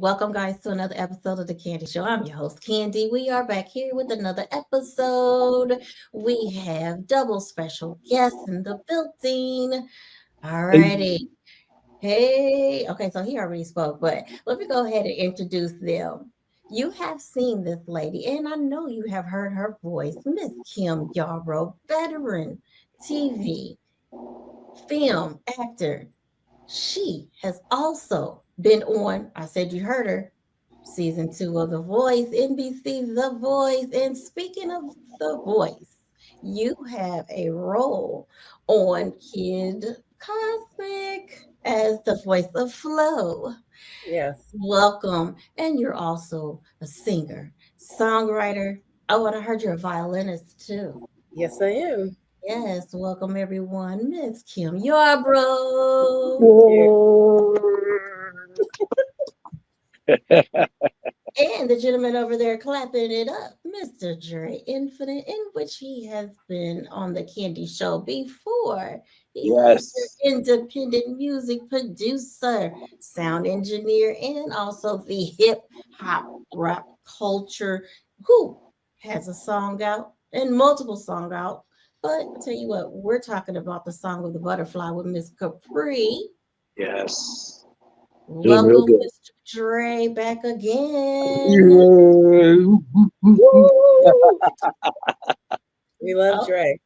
Welcome, guys, to another episode of The Candy Show. I'm your host, Candy. We are back here with another episode. We have double special guests in the building. All righty. Hey, okay, so he already spoke, but let me go ahead and introduce them. You have seen this lady, and I know you have heard her voice, Miss Kim Yarbrough, veteran TV, film actor. She has also been on, I said you heard her, season 2 of The Voice, NBC The Voice. And speaking of The Voice, you have a role on Kid Cosmic as the voice of Flo. Yes. Welcome. And you're also a singer, songwriter. Oh, and I heard you're a violinist too. Yes, I am. Yes, welcome everyone. Miss Kim Yarbrough. And the gentleman over there clapping it up, Mr. Dre Infinite, in which he has been on the Candy Show before. He is Yes. an independent music producer, sound engineer, and also the hip hop rap culture who has a song out and multiple song out. But I'll tell you what, we're talking about the song of the butterfly with Miss Capri. Yes. Doing real Welcome, good. Mr. Dre, back again. Yeah. Woo! We love Oh, Dre.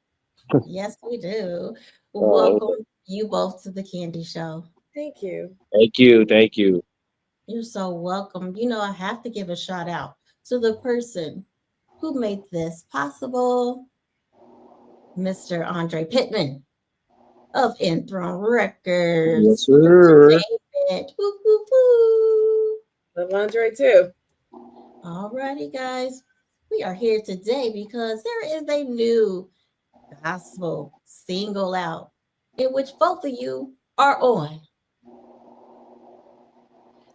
yes, we do. Oh, Welcome you both to the Candy Show. Thank you. thank you. Thank you. You're so welcome. I have to give a shout out to the person who made this possible, Mr. Andre Pittman of Enthroned Yes, Records for sir. Entertainment. Woo, woo, woo. Love Andre too. Alrighty, guys. We are here today because there is a new gospel single out in which both of you are on.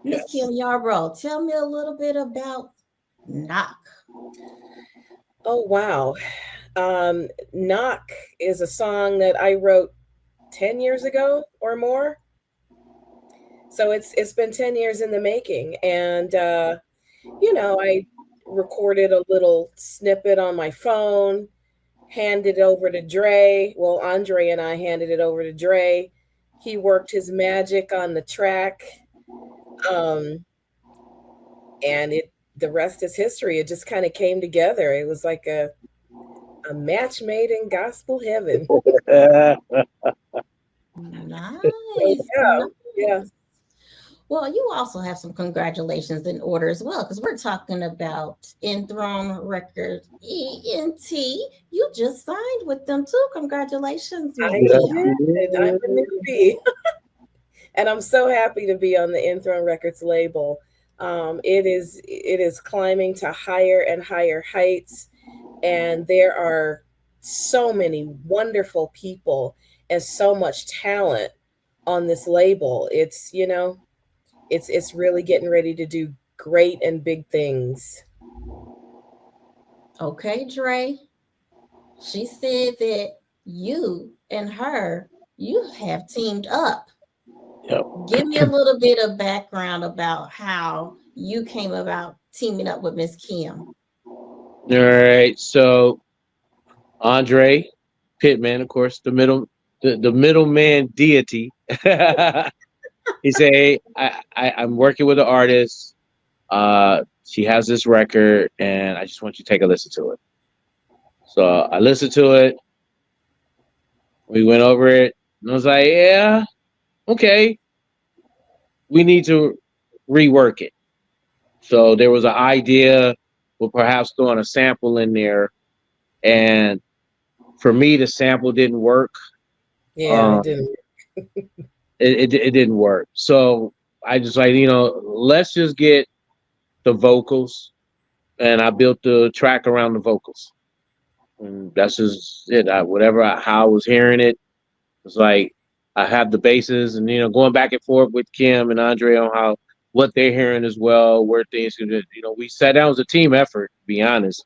Miss Yes. Kim Yarbrough, tell me a little bit about Knock. Oh wow. Knock is a song that I wrote 10 years ago or more. So it's been 10 years in the making. And I recorded a little snippet on my phone, handed it over to Dre. Well, Andre and I handed it over to Dre. He worked his magic on the track. Um, and the rest is history. It just kind of came together. It was like a match made in gospel heaven. So, Nice, yeah. nice. Well, you also have some congratulations in order as well, because we're talking about Enthroned Records, ENT. You just signed with them too. Congratulations, Miss I Yes, Kim. did. I'm a yes. newbie. And I'm so happy to be on the Enthroned Records label. It is climbing to higher and higher heights, and there are so many wonderful people and so much talent on this label. It's really getting ready to do great and big things. Okay, Dre. She said that you and her, you have teamed up. Yep. Give me a little bit of background about how you came about teaming up with Miss Kim. All right. So Andre Pittman, of course, the middleman deity. He said, "Hey, I'm working with an artist. She has this record, and I just want you to take a listen to it." So I listened to it. We went over it, and I was like, "Yeah, okay. We need to rework it." So there was an idea with perhaps throwing a sample in there, and for me, the sample didn't work. Yeah, it Um, didn't. it didn't work. So I just like let's just get the vocals, and I built the track around the vocals. And that's just it. How I was hearing it, it's like I have the bases, and going back and forth with Kim and Andre on how what they're hearing as well, where things could. We sat down as a team effort. To be honest,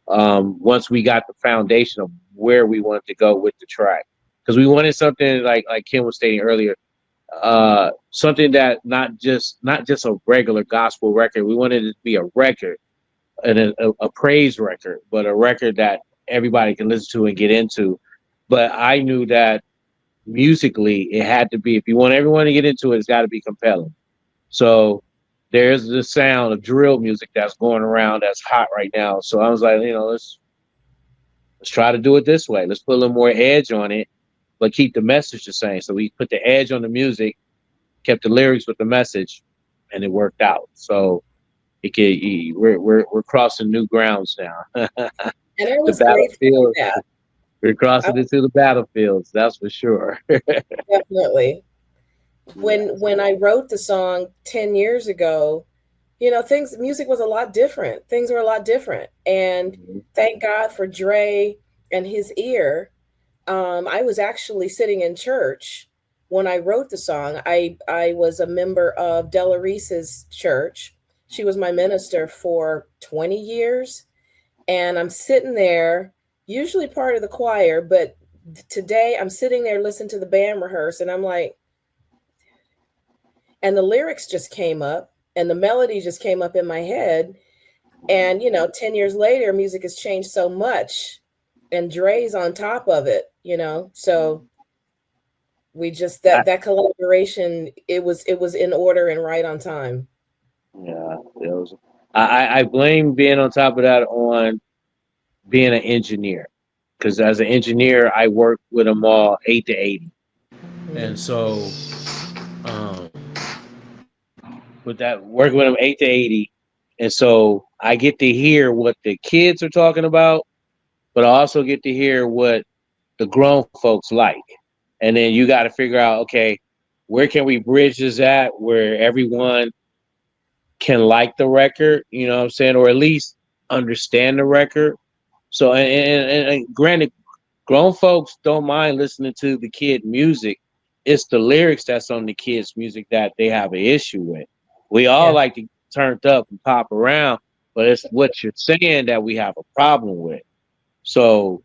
once we got the foundation of where we wanted to go with the track, because we wanted something like Kim was stating earlier, something that not just a regular gospel record. We wanted it to be a record and a praise record, but a record that everybody can listen to and get into. But I knew that musically it had to be, if you want everyone to get into it, it's got to be compelling. So there's the sound of drill music that's going around that's hot right now. So I was like, let's try to do it this way. Let's put a little more edge on it, but keep the message the same. So we put the edge on the music, kept the lyrics with the message, and it worked out. So we're crossing new grounds now. And it The was great to see battlefield, that. we're I crossing into the battlefields. That's for sure. definitely. Yeah. When I wrote the song 10 years ago, things music was a lot different. Things were a lot different. And Mhm. thank God for Dre and his ear. I was actually sitting in church when I wrote the song. I was a member of Della Reese's church. She was my minister for 20 years. And I'm sitting there, usually part of the choir, but today I'm sitting there listening to the band rehearse, and I'm like, and the lyrics just came up and the melody just came up in my head. And 10 years later, music has changed so much, and Dre's on top of it. So we just I, that collaboration, it was in order and right on time. yeah. It was, I blame being on top of that on being an engineer, because as an engineer, I work with them all 8 to 80, and Mm. so um, with that working with them 8 to 80, and so I get to hear what the kids are talking about, but I also get to hear what the grown folks like, and then you got to figure out, okay, where can we bridge this at where everyone can like the record, you know what I'm saying, or at least understand the record. So and granted, grown folks don't mind listening to the kid music. It's the lyrics that's on the kids' music that they have an issue with. We all Yeah. like to get turned up and pop around, but it's what you're saying that we have a problem with. So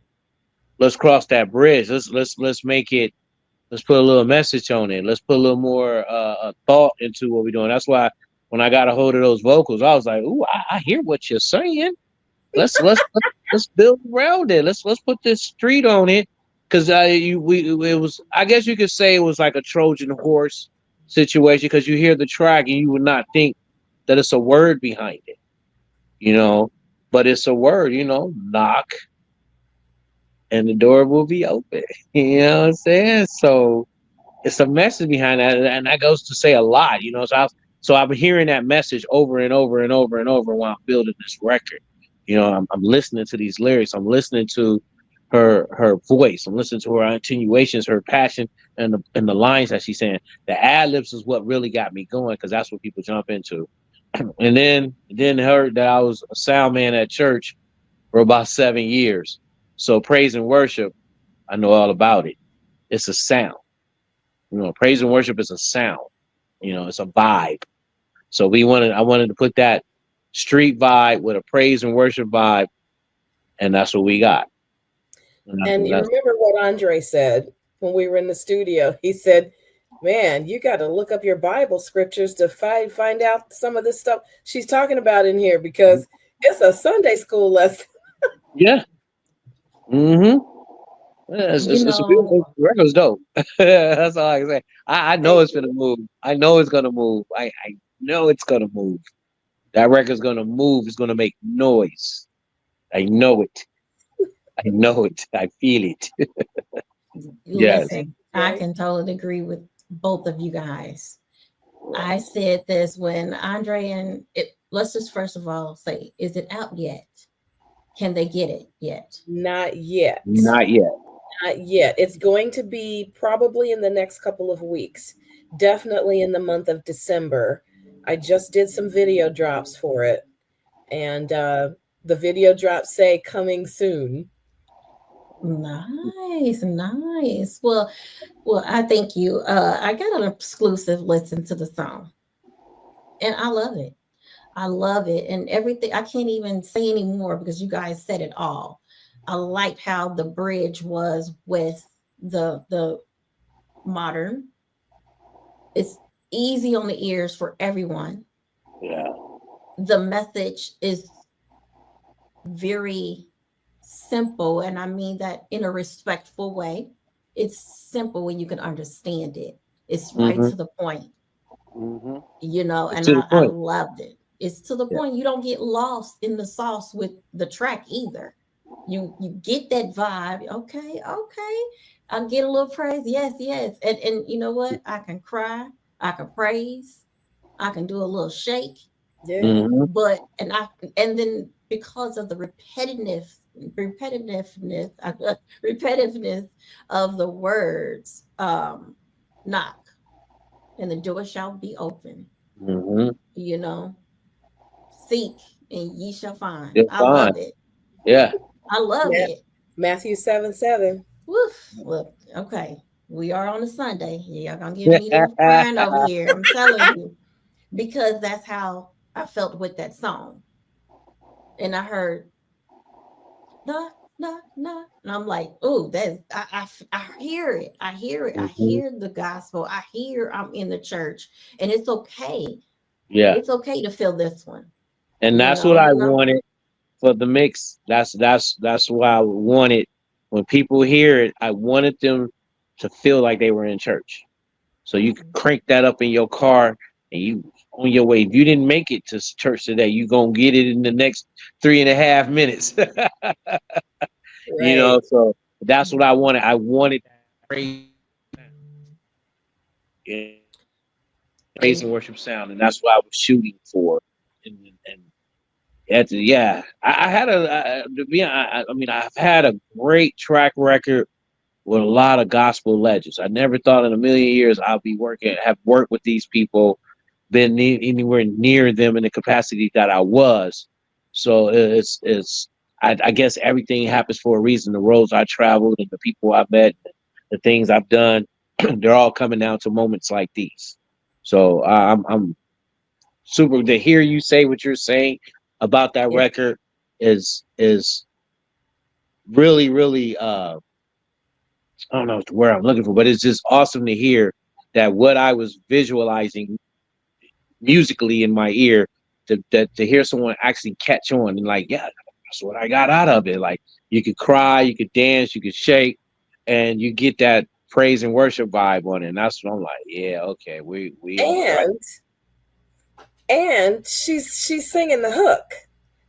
let's cross that bridge. Let's make it. Let's put a little message on it. Let's put a little more thought into what we're doing. That's why when I got a hold of those vocals, I was like, "Ooh, I hear what you're saying. Let's build around it. Let's put this street on it, because it was, I guess you could say it was like a Trojan horse situation, because you hear the track and you would not think that it's a word behind it, you know, but it's a word, knock and the door will be open. You know what I'm saying? So it's a message behind that, and that goes to say a lot, So I've been hearing that message over and over and over and over while I'm building this record. I'm listening to these lyrics. I'm listening to her voice. I'm listening to her attenuations, her passion, and the lines that she's saying. The ad libs is what really got me going, because that's what people jump into. And then heard that I was a sound man at church for about 7 years. So praise and worship, I know all about it. It's a sound. Praise and worship is a sound. It's a vibe. So I wanted to put that street vibe with a praise and worship vibe, and that's what we got. And And you that's remember what Andre said when we were in the studio? He said, "Man, you got to look up your Bible scriptures to find out some of this stuff she's talking about in here, because it's a Sunday school lesson." yeah. Mm-hmm. Yeah, You it's a beautiful know, record's dope. That's all I can say. I know Thank it's gonna you. move. I know it's gonna move. I know it's gonna move. That record's gonna move. It's gonna make noise. I know it. I know it. I feel it. Yes. Thank listen, you, I Dre. can totally agree with both of you guys. I said this when Andre and it, let's just first of all say, is it out yet? Can they get it yet? Not yet. Not yet. Not yet. It's going to be probably in the next couple of weeks. Definitely in the month of December. I just did some video drops for it, and the video drops say coming soon. Nice, nice. Well, I thank you. I got an exclusive listen to the song, and I love it. I love it, and everything. I can't even say anymore because you guys said it all. I liked how the bridge was with the modern, It's easy on the ears for everyone. Yeah. The message is very simple, and I mean that in a respectful way. It's simple when you can understand it. It's right Hmm. to the point, Hmm. It's and to the I point. loved it. It's to the Yeah. point you don't get lost in the sauce with the track either. You get that vibe. Okay, okay. I'll get a little praise. Yes, yes. And you know what? I can cry, I can praise, I can do a little shake, Yeah. Hmm. but and then because of the repetitiveness repetitiveness of the words, knock and the door shall be open, Hmm. you know, seek and ye shall find. It's I fine. love it. Yeah. I love Ma- it. Matthew 7:7. Woof. Look, okay, we are on a Sunday. Y'all gonna get me to crying over here, I'm telling you, because that's how I felt with that song. And I heard knock, knock, knock. And I'm like, oh, I hear it. I hear it. I Hmm. hear the gospel. I hear I'm in the church. And it's okay. Yeah. It's okay to feel this one. And You that's what know, I you know. wanted for the mix. That's why I wanted when people hear it, I wanted them to feel like they were in church. So you could Mhm. crank that up in your car and you on your way. If you didn't make it to church today, you gonna get it in the next 3.5 minutes. Right. So that's what I wanted. I wanted praise, and praise and And worship sound, and that's what I was shooting for. And yeah, I had to be. I mean, I've had a great track record with a lot of gospel legends. I never thought in a million years I'll be have worked with these people, been anywhere near them in the capacity that I was. So it's I guess everything happens for a reason. The roads I traveled and the people I met, the things I've done, they're all coming down to moments like these. So I'm super to hear you say what you're saying about that Yeah. record is really really I don't know where I'm looking for, but it's just awesome to hear that what I was visualizing musically in my ear to hear someone actually catch on and like, yeah, that's what I got out of it. Like you could cry, you could dance, you could shake, and you get that praise and worship vibe on it. And that's what I'm like, yeah, okay, we on the right. And she's singing the hook.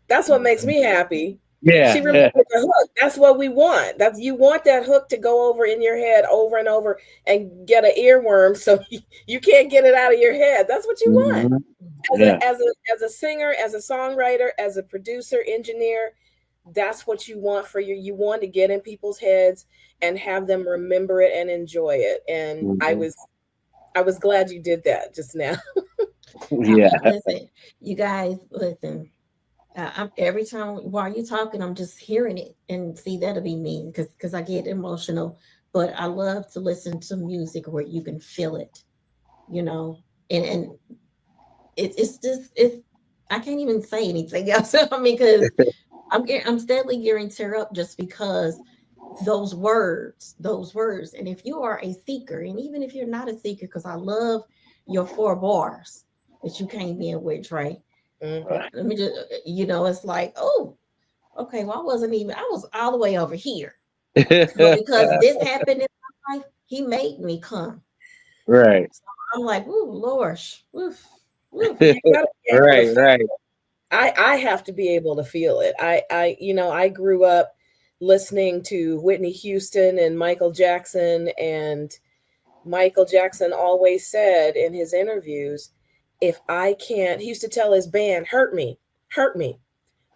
That's what makes me happy. She Yeah. remembered the hook. That's what we want. That's you want that hook to go over in your head over and over and get an earworm so you can't get it out of your head. That's what you want. Mhm. Yeah. As a singer, as a songwriter, as a producer, engineer, that's what you want for you want to get in people's heads and have them remember it and enjoy it. And Mhm. I was glad you did that just now. Yeah. listen, you guys, listen. Every time while you're talking, I'm just hearing it, and see that'll be me because I get emotional. But I love to listen to music where you can feel it, you know, and it's just it's. I can't even say anything else. I mean, because I'm steadily gearing tear up just because those words. And if you are a seeker, and even if you're not a seeker, because I love your 4 bars that you came in with, right? Hmm. Right. Let me just, it's like, oh, okay, well, I was all the way over here. But because this happened in my life, he made me come. Right. So I'm like, ooh, Lord, woof, woof. You got to be able to Right. feel. Right. I have to be able to feel it. I grew up listening to Whitney Houston and Michael Jackson, and Michael Jackson always said in his interviews, if I can't, he used to tell his band, hurt me, hurt me.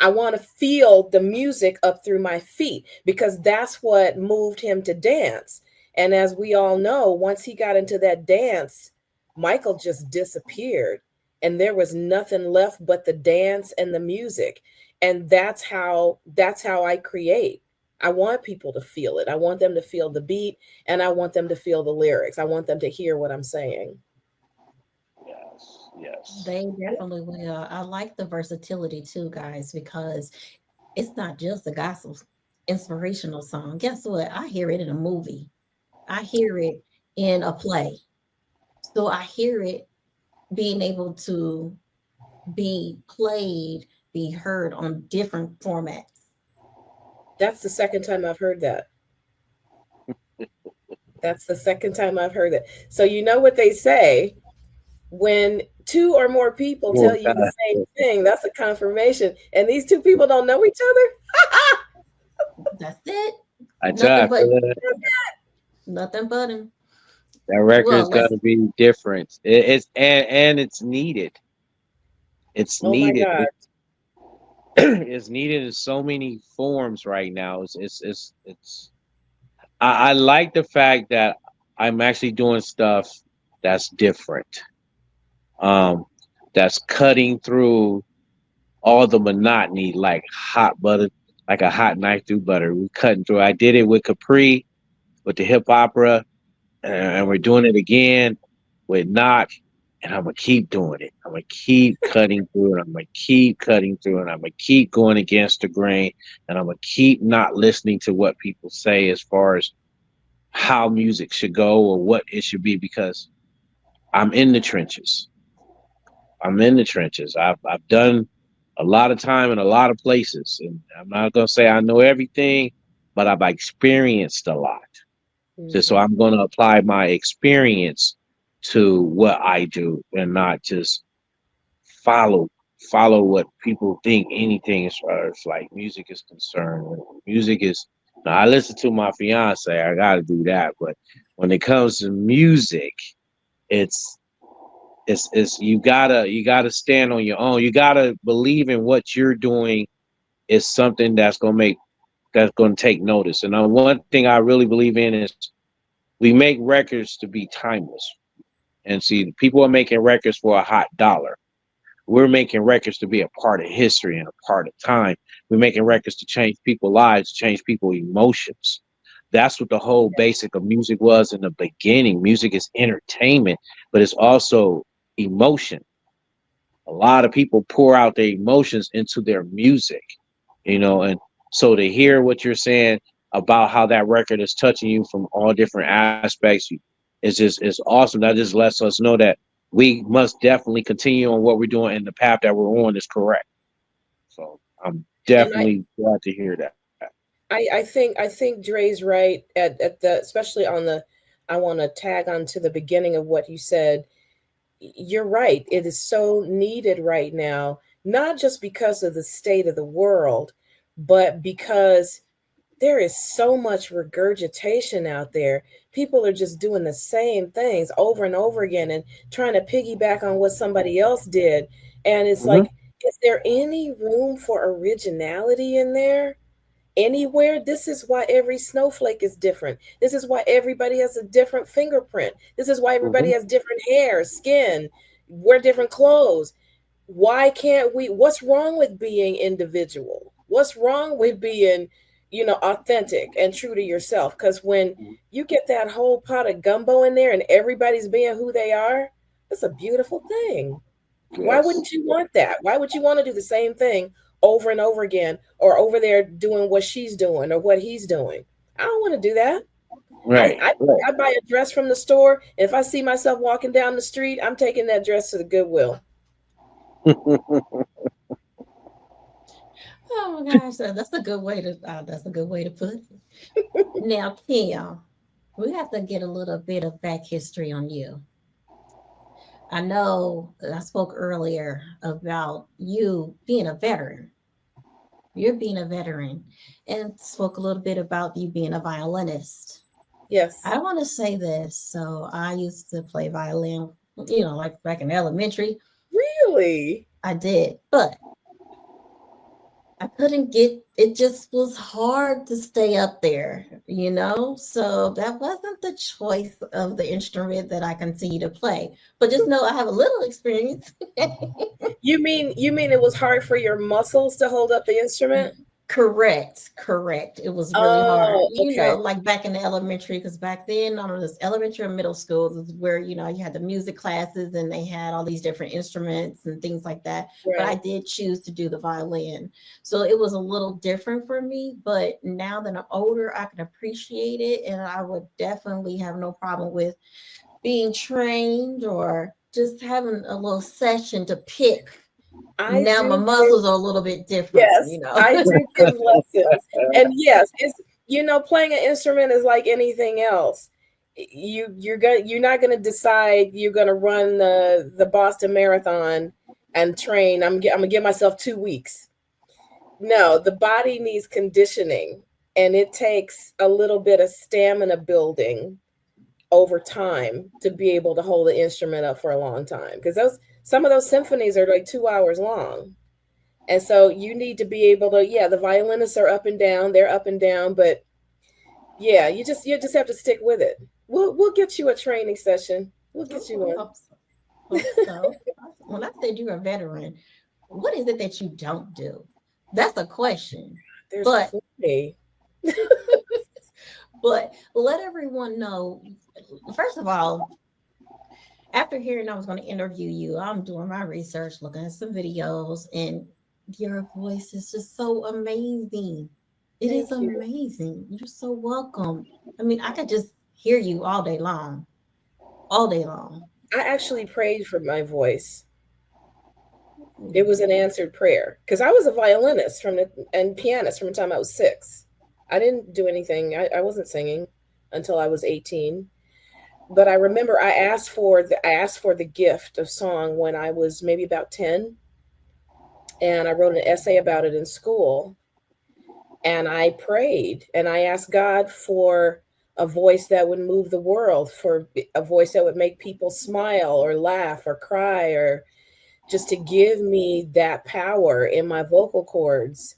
I want to feel the music up through my feet because that's what moved him to dance. And as we all know, once he got into that dance, Michael just disappeared and there was nothing left but the dance and the music. And that's how I create. I want people to feel it. I want them to feel the beat and I want them to feel the lyrics. I want them to hear what I'm saying. Yes. Yes. They definitely will. I like the versatility too, guys, because it's not just a gospel inspirational song. Guess what? I hear it in a movie. I hear it in a play. So I hear it being able to be played, be heard on different formats. That's the second time I've heard that. That's the second time I've heard it. So you know what they say, when two or more people Oh, tell you the God. same thing, that's a confirmation. And these two people don't know each other. That's it. I try. Nothing I feel but that nothing but him. that record Well, is let's gonna be different. It's and it's needed. It's Oh my needed. God. It's needed in so many forms right now. It's I like the fact that I'm actually doing stuff that's different. Um, that's cutting through all the monotony like hot butter, like a hot knife through butter. We're cutting through. I did it with Capri, with the hip opera, and we're doing it again with Knock, and I'm gonna keep doing it. I'm gonna keep cutting through, and I'm gonna keep cutting through, and I'm gonna keep going against the grain, and I'm gonna keep not listening to what people say as far as how music should go or what it should be because I'm in the trenches. I'm in the trenches. I've done a lot of time in a lot of places, and I'm not gonna say I know everything, but I've experienced a lot. So Hmm. I'm gonna apply my experience to what I do and not just follow follow what people think anything as far as like music is concerned. Music is now I listen to my fiance, I gotta do that, but when it comes to music, it's it's you gotta stand on your own. You gotta believe in what you're doing is something that's gonna take notice. And one thing I really believe in is we make records to be timeless. And see, people are making records for a hot dollar. We're making records to be a part of history and a part of time. We're making records to change people's lives, to change people's emotions. That's what the whole basic of music was in the beginning. Music is entertainment, but it's also emotion. A lot of people pour out their emotions into their music, and so to hear what you're saying about how that record is touching you from all different aspects is awesome. That just lets us know that we must definitely continue on what we're doing and the path that we're on is correct. So I'm And I, definitely glad to hear that. I think Dre's right at the, especially on the, I want to tag on to the beginning of what you said. You're right. It is so needed right now, not just because of the state of the world, but because there is so much regurgitation out there. People are just doing the same things over and over again and trying to piggyback on what somebody else did. And it's Hmm. like, is there any room for originality in there? Anywhere? This is why every snowflake is different. This is why everybody has a different fingerprint. This is why everybody Hmm. has different hair, skin, wear different clothes. Why can't we? What's wrong with being individual? What's wrong with being, authentic and true to yourself? Because when you get that whole pot of gumbo in there and everybody's being who they are, it's a beautiful thing. Why Yes. wouldn't you want that? Why would you want to do the same thing over and over again, or over there doing what she's doing or what he's doing? I don't want to do that. I, Right. I Right. I buy a dress from the store. And if I see myself walking down the street, I'm taking that dress to the Goodwill. Oh my gosh, that's a good way to that's a good way to put it. Now, Kim, we have to get a little bit of back history on you. I know I spoke earlier about you being a veteran. You're being a veteran, and spoke a little bit about you being a violinist. Yes. I want to say this. So I used to play violin, like back in elementary. Really? I did, but I couldn't get it, just was hard to stay up there. So that wasn't the choice of the instrument that I continue to play. But just know I have a little experience. You mean it was hard for your muscles to hold up the instrument? Correct, correct. It was really hard. Oh, okay. Like back in the elementary, because back then, I don't know, this elementary and middle schools is where, you had the music classes and they had all these different instruments and things like that. But I Right. did choose to do the violin. So it was a little different for me. But now that I'm older, I can appreciate it. And I would definitely have no problem with being trained or just having a little session to pick? I Now my do muscles are a little bit different, Yes, I do give lessons. And yes, it's playing an instrument is like anything else. You're not gonna decide you're gonna run the Boston Marathon and train. I'm gonna give myself 2 weeks. No, the body needs conditioning, and it takes a little bit of stamina building over time to be able to hold the instrument up for a long time. Because some of those symphonies are like 2 hours long. And so you need to be able to, yeah, the violinists are up and down, they're up and down, but yeah, you just have to stick with it. We'll get you a training session. We'll get you one. hope so. Hope so. When I said you're a veteran, what is it that you don't do? That's a question. There's But plenty. but let everyone know. First of all, after hearing I was going to interview you, I'm doing my research, looking at some videos, and your voice is just so amazing. It is Thank you. amazing. You're so welcome. I mean, I could just hear you all day long. I actually prayed for my voice. It was an answered prayer because I was a violinist and pianist from the time I was 6. I didn't do anything. I wasn't singing until I was 18. But I remember I asked for the gift of song when I was maybe about 10, and I wrote an essay about it in school. And I prayed and I asked God for a voice that would move the world, for a voice that would make people smile or laugh or cry, or just to give me that power in my vocal cords.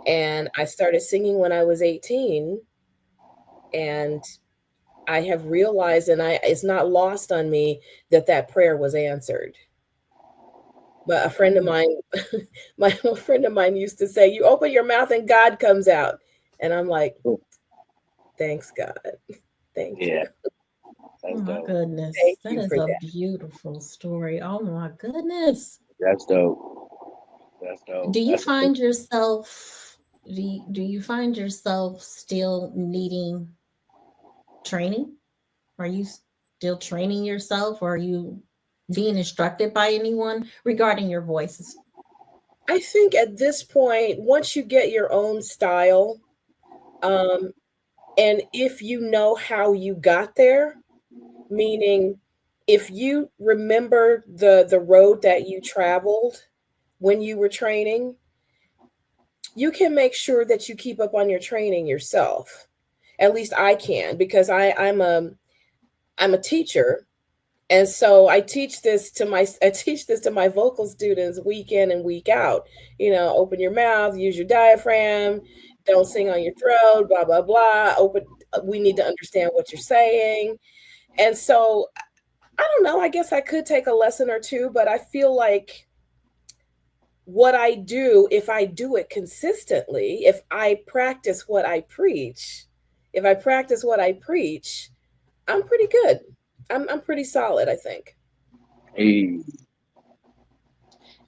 And I started singing when I was 18, and I have realized, and it's not lost on me, that prayer was answered. But a friend of mine, my friend of mine used to say, "You open your mouth and God comes out," and I'm like, "Thanks, God, thank you, Yeah, Oh that's my dope. goodness. thank That you is for a that." beautiful story. Oh my goodness. That's dope. That's dope. Do you That's find yourself do you find yourself still needing training? Are you still training yourself, or are you being instructed by anyone regarding your voices? I think at this point, once you get your own style, um, and if you know how you got there, meaning if you remember the road that you traveled when you were training, you can make sure that you keep up on your training yourself. At least I can, because I'm a teacher. And so I teach this to my vocal students week in and week out. Open your mouth, use your diaphragm, don't sing on your throat, blah blah blah. We need to understand what you're saying. And so I don't know, I guess I could take a lesson or two, but I feel like what I do, if I do it consistently, if I practice what I preach, I'm pretty good. I'm pretty solid, I think. hey,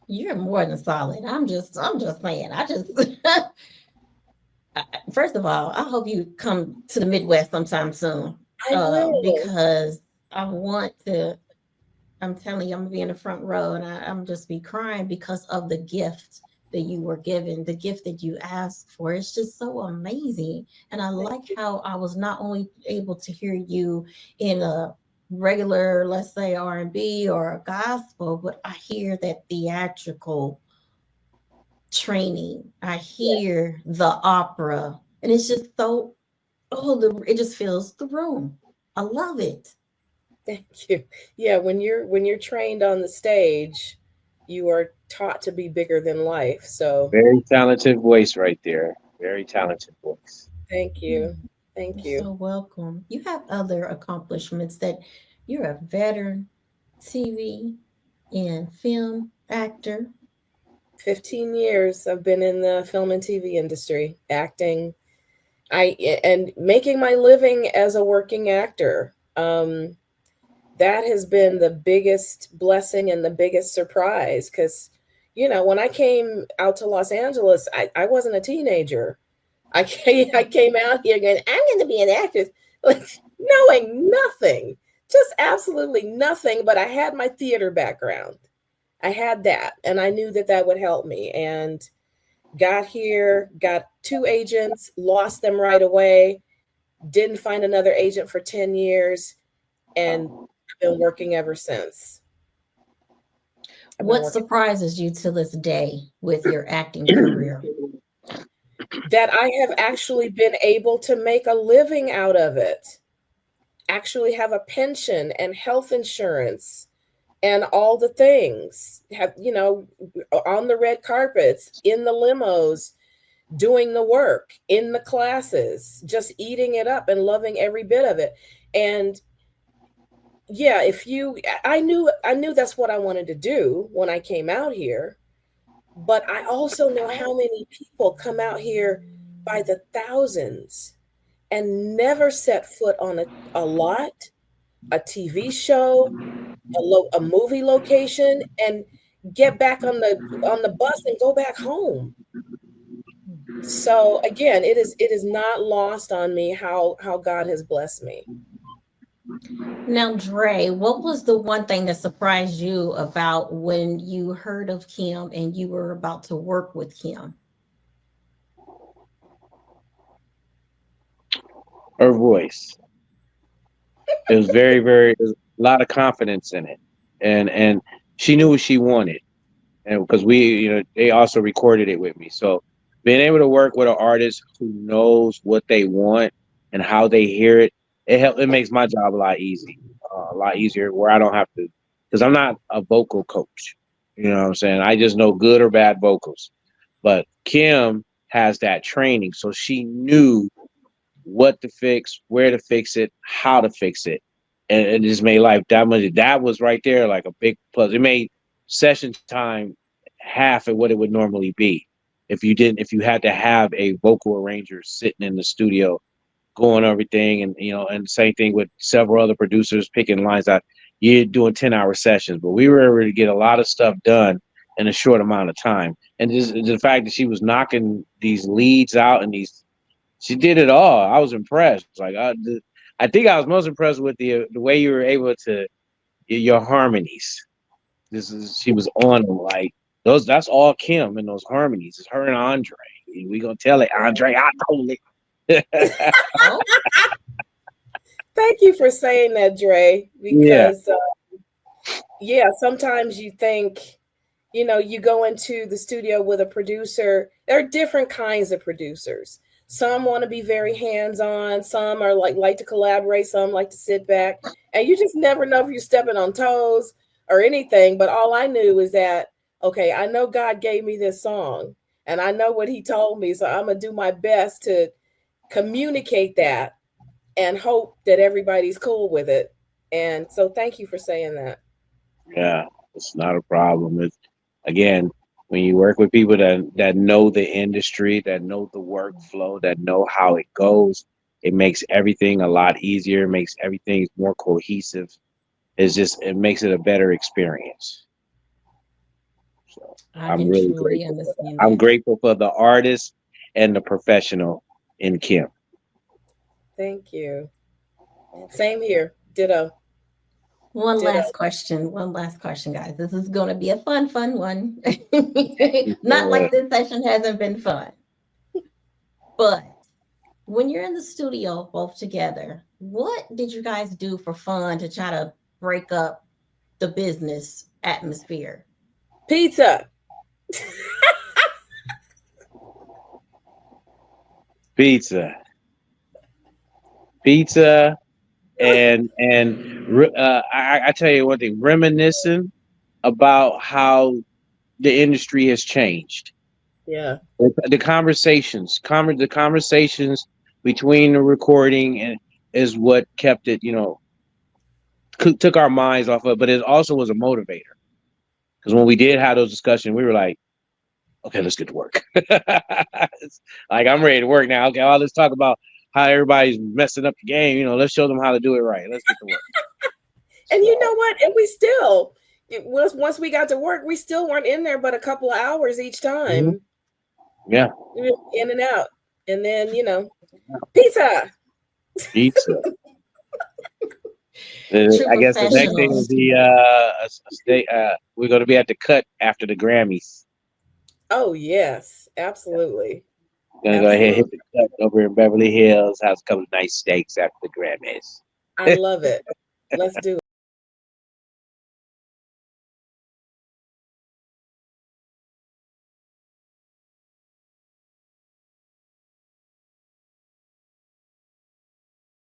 You're more than solid. I'm just saying. First of all, I hope you come to the Midwest sometime soon. I will. Because I want to. I'm telling you, I'm gonna be in the front row, and I'm just be crying because of the gift that you were given, the gift that you asked for. It's just so amazing, and I Thank like you. how I was not only able to hear you in a regular, let's say R&B or a gospel, but I hear that theatrical training. I Yes, hear the opera, and it's just so it just fills the room. I love it. thank you. Yeah, when you're trained on the stage, you are taught to be bigger than life. So very talented voice right there. Very talented voice. thank you. Thank You're you. so welcome. You have other accomplishments that you're a veteran TV and film actor. 15 years I've been in the film and TV industry, acting. I and making my living as a working actor. That has been the biggest blessing and the biggest surprise because, when I came out to Los Angeles, I wasn't a teenager. I came out here going, I'm going to be an actress, like knowing nothing. just absolutely nothing, but I had my theater background. I had that, and I knew that that would help me. And got here, got two agents, lost them right away, didn't find another agent for 10 years, and I've been working ever since. I've been What working surprises you to this day with your acting career? that I have actually been able to make a living out of it, actually have a pension and health insurance and all the things. Have, on the red carpets, in the limos, doing the work, in the classes, just eating it up and loving every bit of it. And yeah, I knew that's what I wanted to do when I came out here, but I also know how many people come out here by the thousands and never set foot on a lot, a TV show, a movie location, and get back on the bus and go back home. So again, it is not lost on me how God has blessed me. Now, Dre, what was the one thing that surprised you about when you heard of Kim and you were about to work with Kim? Her voice. It was very, very, there's a lot of confidence in it. And she knew what she wanted. And because they also recorded it with me. So being able to work with an artist who knows what they want and how they hear it, it makes my job a lot easier where I don't have to, because I'm not a vocal coach. You know what I'm saying? I just know good or bad vocals. But Kim has that training. So she knew what to fix, where to fix it, how to fix it. And it just made life that much. That was right there like a big plus. It made session time half of what it would normally be if you had to have a vocal arranger sitting in the studio going everything, and and same thing with several other producers picking lines out. You're doing 10-hour sessions, but we were able to get a lot of stuff done in a short amount of time. And just the fact that she was knocking these leads out and she did it all. I was impressed. Like I think I was most impressed with the way you were able to your harmonies. She was on them like those. That's all Kim in those harmonies. It's her and Andre. We gonna tell it, Andre. I told it. Oh, Thank you for saying that, Dre, Yeah, because yeah, sometimes you think, you go into the studio with a producer. There are different kinds of producers. Some want to be very hands-on, some are like to collaborate, some like to sit back, and you just never know if you're stepping on toes or anything. But all I knew is that, okay, I know God gave me this song and I know what he told me, so I'm gonna do my best to communicate that and hope that everybody's cool with it. And so thank you for saying that. yeah. It's not a problem. It's again when you work with people that know the industry, that know the workflow, that know how it goes, it makes everything a lot easier. It makes everything more cohesive. It makes it a better experience. So I I'm can really truly grateful for that. understand I'm that. grateful for the artist and the professional in Kim. Thank you. Same here. Ditto. One Ditto. last question. One last question, guys. This is going to be a fun one. Not Uh, like this session hasn't been fun, but when you're in the studio both together, what did you guys do for fun to try to break up the business atmosphere? Pizza. pizza, pizza, I tell you one thing, reminiscing about how the industry has changed. Yeah. The conversations between the recording and is what kept it, took our minds off of. But it also was a motivator because when we did have those discussions, we were like, okay, let's get to work. It's like I'm ready to work now. Okay, let's talk about how everybody's messing up the game. Let's show them how to do it right. Let's get to work. And you So know what? And we still, once we got to work, we still weren't in there but a couple of hours each mhm, time. yeah, We were in and out. And then, pizza. pizza. True I guess the next thing will professionals. be a stay. We're going to be at the cut after the Grammys. Oh, yes, absolutely. Gonna go ahead and hit Absolutely. the cut over in Beverly Hills. Have a couple of nice steaks after the I Grammys. love it. Let's do